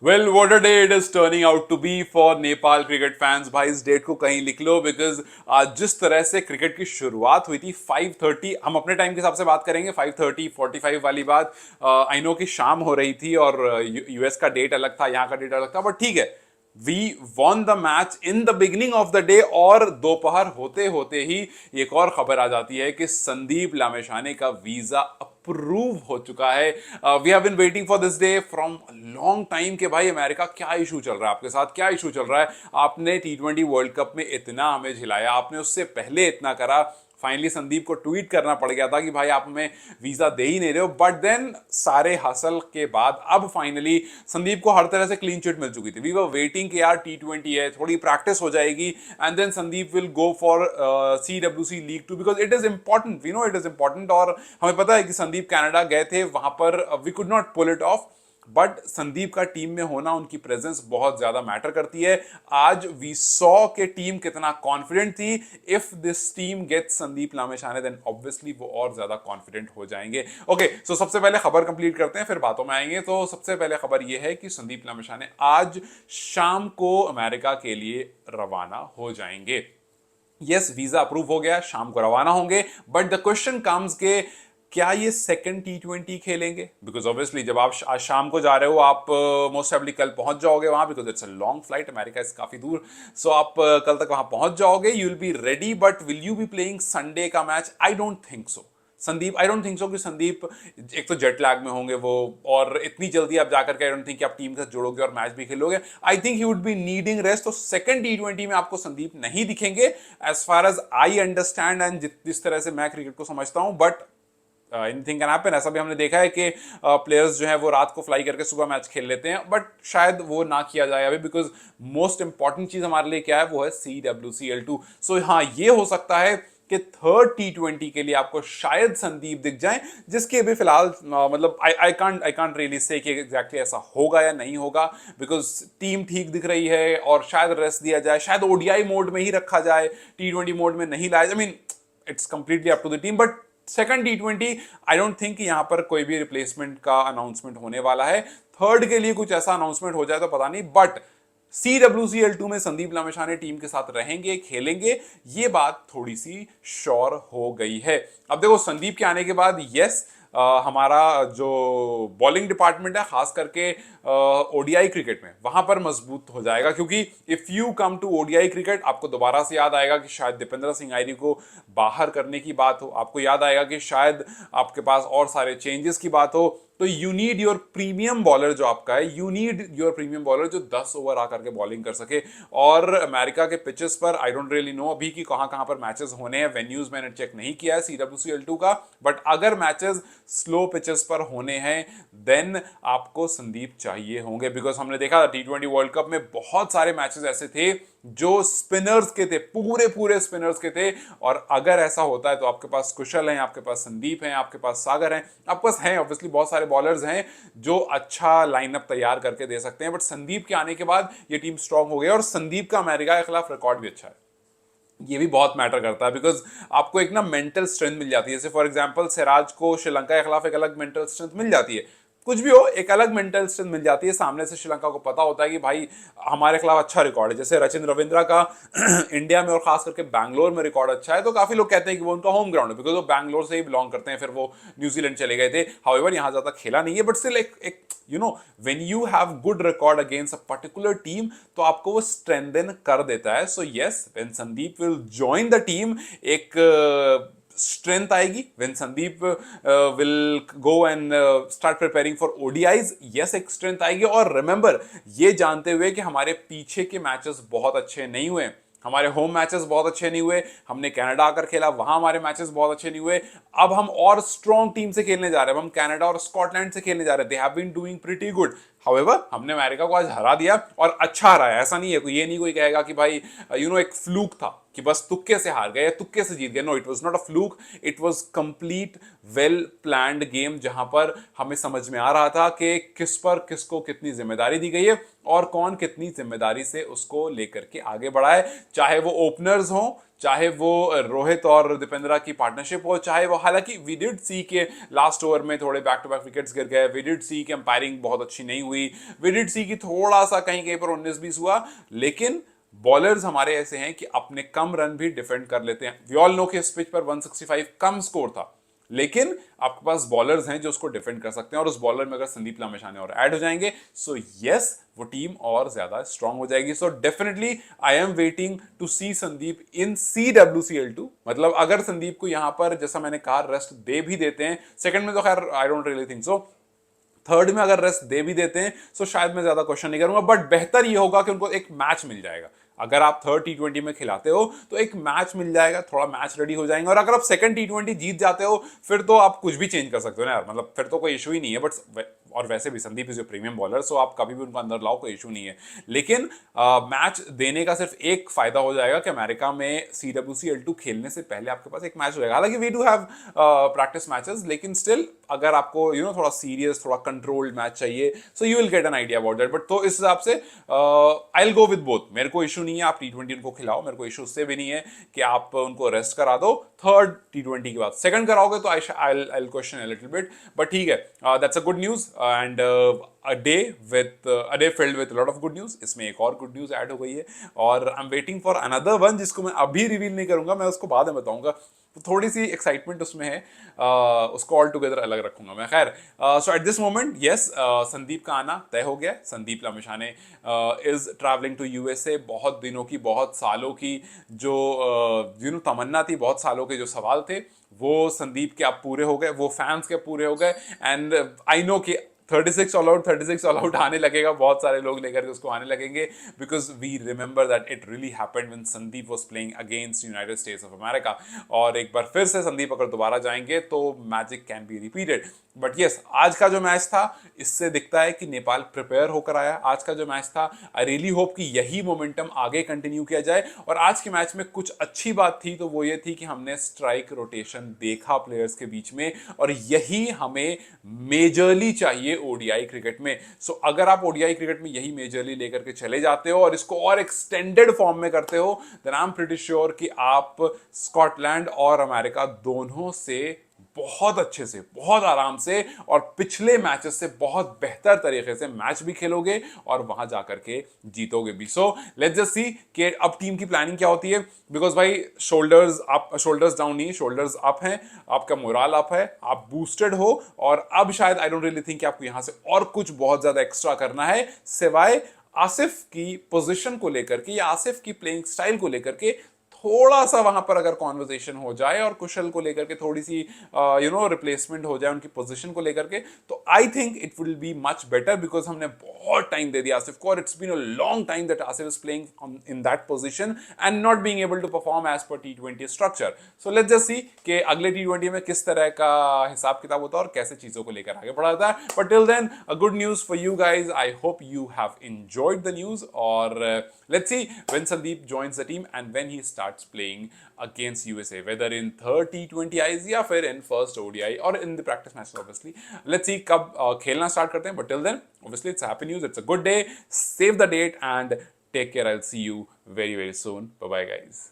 Well what a day it is turning out to be for Nepal cricket fans. भाई इस date को कहीं लिख लो, बिकॉज आज जिस तरह से क्रिकेट की शुरुआत हुई थी 5:30, हम अपने टाइम के हिसाब से बात करेंगे, 5:30 45 वाली बात। आई नो कि शाम हो रही थी और यूएस का डेट अलग था, यहाँ का डेट अलग था, बट ठीक है, we won the match in the beginning of the day. और दोपहर होते होते ही एक और खबर आ जाती है कि संदीप लामेशाने का वीजा अप्रूव हो चुका है। We have been waiting for this day from long time कि भाई अमेरिका क्या इशू चल रहा है, आपके साथ क्या इशू चल रहा है। आपने T20 वर्ल्ड कप में इतना हमें झिलाया, आपने उससे पहले इतना करा, फाइनली संदीप को ट्वीट करना पड़ गया था कि भाई आप हमें वीजा दे ही नहीं रहे हो। बट देन सारे हसल के बाद अब फाइनली संदीप को हर तरह से क्लीन चिट मिल चुकी थी। वी वर वेटिंग कि यार T20 है, थोड़ी प्रैक्टिस हो जाएगी and then Sandeep will go for CWC league 2 because it is important, we know it is important. और हमें पता है कि संदीप कनाडा गए थे, वहां पर we could not pull it off, but Sandeep का टीम में होना, उनकी प्रेजेंस बहुत ज्यादा मैटर करती है। आज वी सॉ के टीम कितना कॉन्फिडेंट थी। If this team gets Sandeep Lamichhane then obviously वो और ज्यादा कॉन्फिडेंट हो जाएंगे। ओके, सो सबसे पहले खबर कंप्लीट करते हैं, फिर बातों में आएंगे। तो सबसे पहले खबर यह है कि संदीप लामेशाने आज शाम को अमेरिका के लिए रवाना हो जाएंगे। यस, वीजा अप्रूव हो गया, शाम को रवाना होंगे, बट द क्वेश्चन कम्स के क्या ये सेकंड T20 खेलेंगे? बिकॉज ऑब्वियसली जब आप आज शाम को जा रहे हो, आप मोस्ट ऑब्वियसली कल पहुंच जाओगे वहां, because it's a long flight, America is काफी दूर। सो आप कल तक वहां पहुंच जाओगे, you will be ready, but will you be playing Sunday का match? I don't think so. Sandeep, I don't think so कि संदीप, एक तो जेट लैग में होंगे वो, और इतनी जल्दी आप जाकर के आई डोंट थिंक कि आप टीम के साथ जुड़ोगे और मैच भी खेलोगे। I think he would be needing rest. तो सेकंड T20 में आपको संदीप नहीं दिखेंगे, as far as I understand and जिस तरह से मैं क्रिकेट को समझता हूं। But anything can happen. ऐसा भी हमने देखा है कि प्लेयर्स जो है वो रात को फ्लाई करके सुबह मैच खेल लेते हैं, बट शायद वो ना किया जाए अभी, बिकॉज मोस्ट इंपॉर्टेंट चीज हमारे लिए क्या है, वो है CWCL2। सो हाँ, ये हो सकता है कि थर्ड T20 के लिए आपको शायद संदीप दिख जाए, जिसके अभी फिलहाल मतलब आई कांट रियली से कि एग्जैक्टली ऐसा होगा या नहीं होगा, बिकॉज टीम ठीक दिख रही है और शायद रेस्ट दिया जाए, शायद ODI मोड में ही रखा जाए, T20 मोड में नहीं लाया। I mean it's completely up to the team, but second T20 I don't think कि यहां पर कोई भी रिप्लेसमेंट का अनाउंसमेंट होने वाला है। थर्ड के लिए कुछ ऐसा अनाउंसमेंट हो जाए तो पता नहीं, बट CWCL2 में संदीप लामेशाने टीम के साथ रहेंगे, खेलेंगे, ये बात थोड़ी सी श्योर हो गई है। अब देखो, संदीप के आने के बाद यस, हमारा जो बॉलिंग डिपार्टमेंट है, खास करके ODI क्रिकेट में, वहां पर मजबूत हो जाएगा, क्योंकि if you come to ODI cricket, आपको दोबारा से याद आएगा कि शायद दीपेंद्र सिंह आयरी को बाहर करने की बात हो, आपको याद आएगा कि शायद आपके पास और सारे चेंजेस की बात हो। तो you need your premium bowler जो आपका है, you need your premium bowler जो 10 ओवर आकर के बॉलिंग कर सके। और अमेरिका के पिचेस पर आई डोंट रियली नो अभी कि कहां कहां पर मैचेस होने हैं, वेन्यूज मैंने चेक नहीं किया है CWCL2 का, बट अगर मैचेस स्लो पिचेस पर होने हैं देन आपको संदीप चाहिए होंगे, बिकॉज हमने देखा था T20 वर्ल्ड कप में बहुत सारे मैचेस ऐसे थे जो स्पिनर्स के थे, पूरे पूरे स्पिनर्स के थे। और अगर ऐसा होता है तो आपके पास कुशल हैं, आपके पास संदीप हैं, आपके पास सागर हैं, आपके पास हैं ऑब्वियसली बहुत सारे बॉलर्स हैं जो अच्छा लाइनअप तैयार करके दे सकते हैं। बट संदीप के आने के बाद ये टीम स्ट्रांग हो गई, और संदीप का अमेरिका के खिलाफ रिकॉर्ड भी अच्छा है, ये भी बहुत मैटर करता है, बिकॉज आपको एक ना मेंटल स्ट्रेंथ मिल जाती है। जैसे फॉर एग्जांपल सिराज को श्रीलंका के खिलाफ एक अलग मेंटल स्ट्रेंथ मिल जाती है, कुछ भी हो एक अलग मेंटल स्ट्रेंथ मिल जाती है। सामने से श्रीलंका को पता होता है कि भाई हमारे खिलाफ अच्छा रिकॉर्ड है। जैसे रचिन रविंद्रा का इंडिया में और खास करके बैंगलोर में रिकॉर्ड अच्छा है, तो काफी लोग कहते हैं कि वो उनका होम ग्राउंड है, बिकॉज वो बैंगलोर से ही बिलोंग करते हैं, फिर वो न्यूजीलैंड चले गए थे, हाउएवर यहाँ ज्यादा खेला नहीं है, बट स्टिल एक you know when you have good record against a particular team, तो आपको वो स्ट्रेंथन कर देता है। So yes, when Sandeep will join the team, एक स्ट्रेंथ आएगी। When Sandeep will go and start preparing for ODIs, yes एक स्ट्रेंथ आएगी। और रिमेंबर, ये जानते हुए कि हमारे पीछे के मैचेस बहुत अच्छे नहीं हुए, हमारे होम मैचेस बहुत अच्छे नहीं हुए, हमने कनाडा आकर खेला, वहां हमारे मैचेस बहुत अच्छे नहीं हुए, अब हम और स्ट्रॉन्ग टीम से खेलने जा रहे हैं, हम कनाडा और स्कॉटलैंड से खेलने जा रहे हैं, they have been doing pretty good. However हमने अमेरिका को आज हरा दिया, और अच्छा हरा है, ऐसा नहीं है, ये नहीं कोई कहेगा कि भाई एक फ्लूक था कि बस तुक्के से हार गए, तुक्के से जीत गए। No, it was not a fluke, it was complete well planned game, जहां पर हमें समझ में आ रहा था कि किस पर किसको कितनी जिम्मेदारी दी गई है और कौन कितनी जिम्मेदारी से उसको लेकर के आगे बढ़ा है। चाहे वो ओपनर्स हो, चाहे वो रोहित और दीपेंद्रा की पार्टनरशिप हो, चाहे वो, हालांकि वी डिड सी के लास्ट ओवर में थोड़े बैक टू बैक विकेट्स गिर गए, वी डिड सी कि अंपायरिंग बहुत अच्छी नहीं हुई, वी डिड सी कि थोड़ा सा कहीं कहीं पर 19-20 हुआ, लेकिन बॉलर्स हमारे ऐसे हैं कि अपने कम रन भी डिफेंड कर लेते हैं। वी ऑल नो कि इस पिच पर 165 कम स्कोर था, लेकिन आपके पास बॉलर्स हैं जो उसको डिफेंड कर सकते हैं, और उस बॉलर में अगर संदीप लामिछाने और ऐड हो जाएंगे, सो यस, वो टीम और ज्यादा स्ट्रांग हो जाएगी। So definitely I am waiting to see Sandeep in CWCL2। मतलब अगर संदीप को यहां पर, जैसा मैंने कहा, रेस्ट दे भी देते हैं, सेकंड में तो खैर I don't really think so, third में अगर रेस्ट दे भी देते हैं, तो शायद मैं ज्यादा क्वेश्चन नहीं करूंगा, बट बेहतर ये होगा कि उनको एक मैच मिल जाएगा। अगर आप थर्ड T20 में खिलाते हो तो एक मैच मिल जाएगा, थोड़ा मैच रेडी हो जाएंगे, और अगर आप सेकंड T20 जीत जाते हो, फिर तो आप कुछ भी चेंज कर सकते हो ना यार, मतलब फिर तो कोई इशू ही नहीं है। बट और वैसे भी संदीप इज प्रीमियम बॉलर, सो आप कभी भी उनको अंदर लाओ, कोई इशू नहीं है। लेकिन मैच देने का सिर्फ एक फायदा हो जाएगा कि अमेरिका में CWCL2 खेलने से पहले आपके पास एक मैच हो जाएगा। हालांकि we do have practice matches, लेकिन स्टिल अगर आपको थोड़ा सीरियस, थोड़ा कंट्रोल्ड मैच चाहिए, so you will get an idea about that. But तो इस हिसाब से I will go with both. मेरे को इशू नहीं है आप T20 उनको खिलाओ, मेरे को इशू उससे भी नहीं है कि आप उनको रेस्ट करा दो थर्ड T20 के बाद। सेकंड कराओगे तो I question a little bit, but ठीक है, that's a good news and a day filled with lot of good news. इसमें एक और गुड न्यूज ऐड हो गई है, और आई am waiting for another one, जिसको मैं अभी रिवील नहीं करूंगा, मैं उसको बाद में बताऊंगा। तो थोड़ी सी एक्साइटमेंट उसमें है, उसको ऑल टुगेदर अलग रखूंगा मैं। खैर, so at this moment yes, Sandeep का आना तय हो गया। Sandeep Lamichhane is travelling to USA। बहुत दिनों की, बहुत सालों की जो तमन्ना थी, बहुत सालों के जो सवाल थे, वो संदीप के अब पूरे हो गए, वो फैंस के पूरे हो गए। एंड आई नो कि 36 ऑल आउट आने लगेगा, बहुत सारे लोग लेकर के उसको आने लगेंगे, because we remember that it really happened when Sandeep was playing against United States of America. और एक बार फिर से संदीप अगर दोबारा जाएंगे तो magic can be repeated. But yes, आज का जो मैच था, इससे दिखता है कि नेपाल प्रिपेयर होकर आया। आज का जो मैच था, आई रियली होप कि यही मोमेंटम आगे कंटिन्यू किया जाए। और आज के मैच में कुछ अच्छी बात थी, तो वो ये थी कि हमने स्ट्राइक रोटेशन देखा प्लेयर्स के बीच में, और यही हमें मेजरली चाहिए ओडीआई क्रिकेट में। सो अगर आप ओडीआई क्रिकेट में यही मेजरली लेकर के चले जाते हो और इसको और एक्सटेंडेड फॉर्म में करते हो, then I am pretty sure कि आप स्कॉटलैंड और अमेरिका दोनों से बहुत अच्छे से, बहुत आराम से और पिछले मैचेस से बहुत बेहतर तरीके से मैच भी खेलोगे और वहां जाकर के जीतोगे भी। सो लेट्स जस्ट सी कि अब टीम की प्लानिंग क्या होती है, बिकॉज भाई शोल्डर्स अप, शोल्डर्स डाउन नहीं, शोल्डर्स अप हैं, आपका मोरल अप है, आप बूस्टेड हो, और अब शायद आई डोंट रियली थिंक कि आपको यहां से और कुछ बहुत ज्यादा एक्स्ट्रा करना है, सिवाय आसिफ की पोजीशन को लेकर के या आसिफ की प्लेइंग स्टाइल को लेकर के थोड़ा सा वहां पर अगर कॉन्वर्सेशन हो जाए और कुशल को लेकर के थोड़ी सी रिप्लेसमेंट हो जाए उनकी पोजीशन को लेकर के, तो I think it will be much better, because हमने बहुत टाइम दे दिया आसिफ को, और it's been a long time that Asif is playing in that position and not being able to perform as per T20 structure. So let's just see कि अगले T20 में किस तरह का हिसाब किताब होता है और कैसे चीजों को लेकर आगे बढ़ा जाता है। But till then, a good news for you guys, I hope you have enjoyed the news, और let's see when Sandeep joins the team and when he starts playing against USA, whether in third T20Is या फिर in first ODI or in the practice matches obviously. Let's see कब खेलना start करते हैं, but till then obviously it's happy news, it's a good day, save the date and take care. I'll see you very very soon. Bye bye guys.